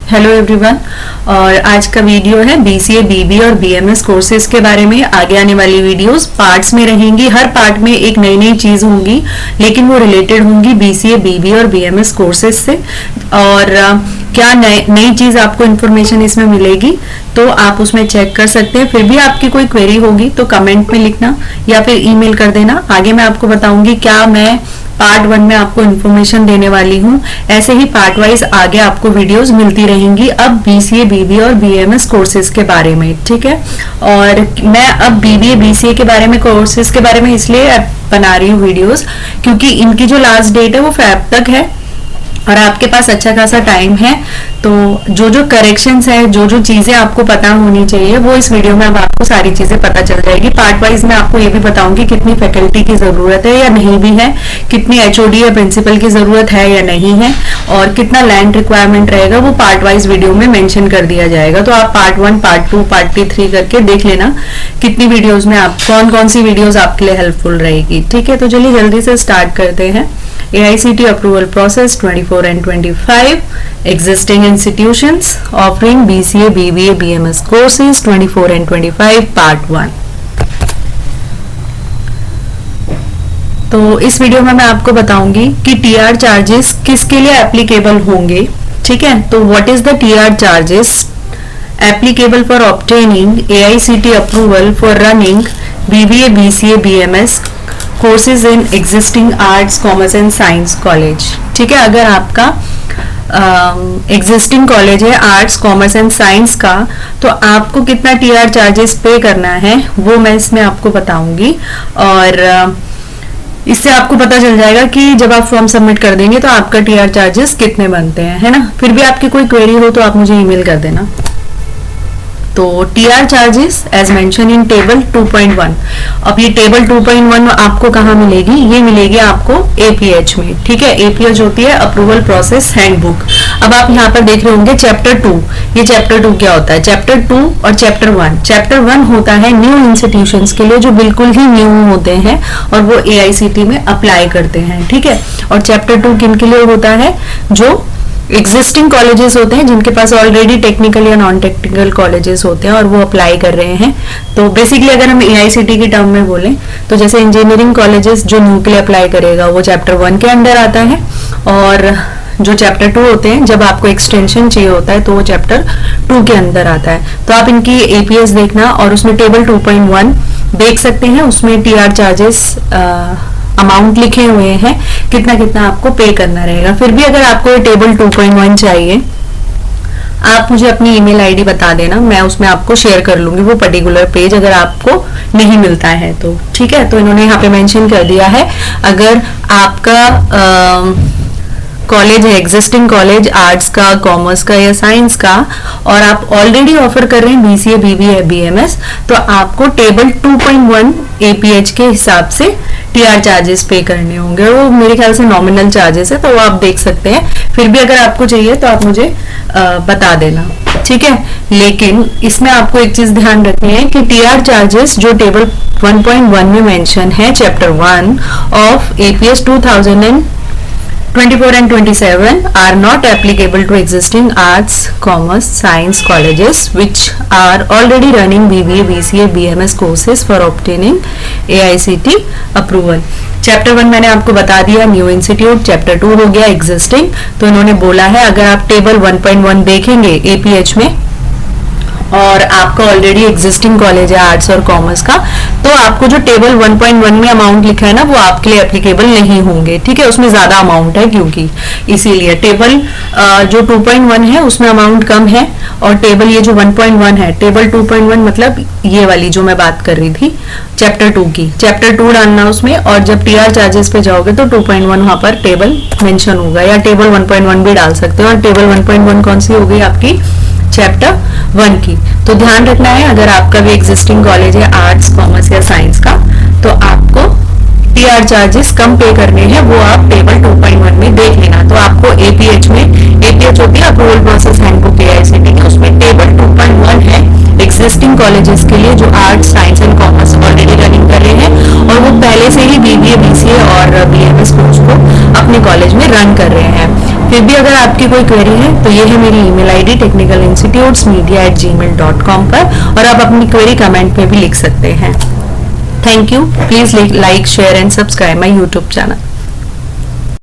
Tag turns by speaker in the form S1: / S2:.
S1: Hello everyone. और आज का वीडियो है बीसीए बीबी और बीएमएस कोर्सेज के बारे में। आगे आने वाली वीडियोस पार्ट्स में रहेंगी, हर पार्ट में एक नई नई चीज होंगी, लेकिन वो रिलेटेड होंगी बीसीए बीबी और बीएमएस कोर्सेज से। और क्या नई चीज आपको इन्फॉर्मेशन इसमें मिलेगी तो आप उसमें चेक कर सकते हैं। फिर भी आपकी कोई क्वेरी होगी तो कमेंट में लिखना या फिर ईमेल कर देना। आगे मैं आपको बताऊंगी क्या मैं पार्ट 1 में आपको इन्फॉर्मेशन देने वाली हूँ। ऐसे ही पार्ट वाइज आगे आपको वीडियोस मिलती रहेंगी अब बीसीए बीबीए और बीएमएस कोर्सेज के बारे में, ठीक है। और मैं अब बीबीए बीसीए के बारे में, कोर्सेज के बारे में इसलिए बना रही हूँ वीडियोस क्योंकि इनकी जो लास्ट डेट है वो फेब तक है और आपके पास अच्छा खासा टाइम है। तो जो जो करेक्शंस है, जो जो चीजें आपको पता होनी चाहिए वो इस वीडियो में अब आपको सारी चीजें पता चल जाएगी। पार्ट वाइज मैं आपको ये भी बताऊंगी कितनी फैकल्टी की जरूरत है या नहीं भी है, कितनी एचओडी या प्रिंसिपल की जरूरत है या नहीं है, और कितना लैंड रिक्वायरमेंट रहेगा वो पार्ट वाइज वीडियो में मेंशन कर दिया जाएगा। तो आप पार्ट 1, पार्ट 2, पार्ट 3 करके देख लेना कितनी वीडियोज में आप कौन कौन सी वीडियोज आपके लिए हेल्पफुल रहेगी, ठीक है। तो चलिए जल्दी से स्टार्ट करते हैं। AICTE approval process 24 and 25, existing institutions offering BCA, BBA, BMS courses 24 and 25 part 1। तो इस वीडियो में मैं आपको बताऊंगी कि TR चार्जेस किसके लिए एप्लीकेबल होंगे, ठीक है। तो what is the TR charges applicable for obtaining AICTE approval for running BBA, BCA, BMS courses in existing arts commerce and science college, ठीक है। अगर आपका एग्जिस्टिंग कॉलेज है आर्ट्स कॉमर्स एंड साइंस का तो आपको कितना टीआर चार्जेस पे करना है वो मैं इसमें आपको बताऊंगी। और इससे आपको पता चल जाएगा कि जब आप फॉर्म सबमिट कर देंगे तो आपका टीआर चार्जेस कितने बनते हैं, है ना। फिर भी आपकी कोई क्वेरी हो तो आप मुझे ईमेल कर देना। तो TR charges as mention in table 2.1। अब ये टेबल 2.1 आपको कहाँ मिलेगी? ये मिलेगी आपको APH में, ठीक है। APH होती है अप्रूवल प्रोसेस हैंडबुक। अब आप यहाँ पर देख रहे होंगे चैप्टर 2। ये चैप्टर 2 क्या होता है? चैप्टर 2 और चैप्टर 1। चैप्टर 1 होता है न्यू इंस्टीट्यूशंस के लिए जो बिल्कुल ही न्यू होते हैं और वो AICTE में अप्लाई करते हैं, ठीक है। और चैप्टर 2 किन के लिए होता है? जो एग्जिस्टिंग कॉलेजेस होते हैं जिनके पास ऑलरेडी टेक्निकल या नॉन टेक्निकल कॉलेजेस होते हैं और वो अप्लाई कर रहे हैं। तो बेसिकली अगर हम AICTE की टर्म में बोलें तो जैसे इंजीनियरिंग कॉलेजेस जो न्यू के लिए अप्लाई करेगा वो चैप्टर 1 के अंडर आता है, और जो चैप्टर 2 होते हैं जब आपको एक्सटेंशन चाहिए होता है तो वो चैप्टर 2 के अंदर आता है। तो आप इनकी APS देखना और उसमें टेबल 2.1 देख सकते हैं। उसमें TR चार्जेस अमाउंट लिखे हुए हैं, कितना कितना आपको पे करना रहेगा। फिर भी अगर आपको ये टेबल 2.1 चाहिए आप मुझे अपनी ईमेल आईडी बता देना, मैं उसमें आपको शेयर कर लूंगी वो पर्टिकुलर पेज अगर आपको नहीं मिलता है तो, ठीक है। तो इन्होंने यहाँ पे मेंशन कर दिया है अगर आपका कॉलेज है एग्जिस्टिंग कॉलेज आर्ट्स का, कॉमर्स का या साइंस का और आप ऑलरेडी ऑफर कर रहे हैं BCA, BBA या BMS तो आपको टेबल 2.1 APH के हिसाब से TR चार्जेस पे करने होंगे। वो मेरे ख्याल से नॉमिनल चार्जेस है तो वो आप देख सकते हैं। फिर भी अगर आपको चाहिए तो आप मुझे बता देना, ठीक है। लेकिन इसमें आपको एक चीज ध्यान रखनी है कि TR चार्जेस जो टेबल 1.1 में मेंशन है chapter 1 of APS 2024 and 27 are not applicable to existing arts, commerce, science colleges which are already running BBA, BCA, BMS courses for obtaining AICTE approval। Chapter 1 मैंने आपको बता दिया न्यू इंस्टीट्यूट, चैप्टर 2 हो गया existing. तो इन्होंने बोला है अगर आप टेबल 1.1 देखेंगे APH में और आपका ऑलरेडी एग्जिस्टिंग कॉलेज है आर्ट्स और कॉमर्स का तो आपको जो टेबल 1.1 में अमाउंट लिखा है ना वो आपके लिए एप्लीकेबल नहीं होंगे, ठीक है। उसमें ज्यादा अमाउंट है क्योंकि इसीलिए टेबल जो 2.1 है उसमें अमाउंट कम है और टेबल ये जो 1.1 है टेबल 2.1 मतलब ये वाली जो मैं बात कर रही थी चैप्टर 2 की, चैप्टर 2 डालना उसमें और जब TR चार्जेस पे जाओगे तो 2.1 वहां पर टेबल मेंशन होगा या टेबल 1.1 भी डाल सकते हो। और टेबल 1.1 कौन सी होगी आपकी? चैप्टर 1 की। तो ध्यान रखना है अगर आपका भी एग्जिस्टिंग कॉलेज है आर्ट्स कॉमर्स या साइंस का तो आपको TR चार्जेस कम पे करने हैं वो आप टेबल 2.1 में देख लेना। तो आपको APH में APH होती है अप्रूवल प्रोसेस हैंडबुक AICTE की, उसमें टेबल 2.1 है एग्जिस्टिंग कॉलेजेस के लिए जो arts science and commerce already running कर रहे हैं और वो पहले से ही BBA, BCA और BMS कोर्स को अपने कॉलेज में रन कर रहे हैं। फिर भी अगर आपकी कोई क्वेरी है तो ये है मेरी ईमेल आईडी technicalinstitutesmedia@gmail.com पर, और आप अपनी क्वेरी कमेंट में भी लिख सकते हैं। Thank you. Please like, share and subscribe my YouTube channel.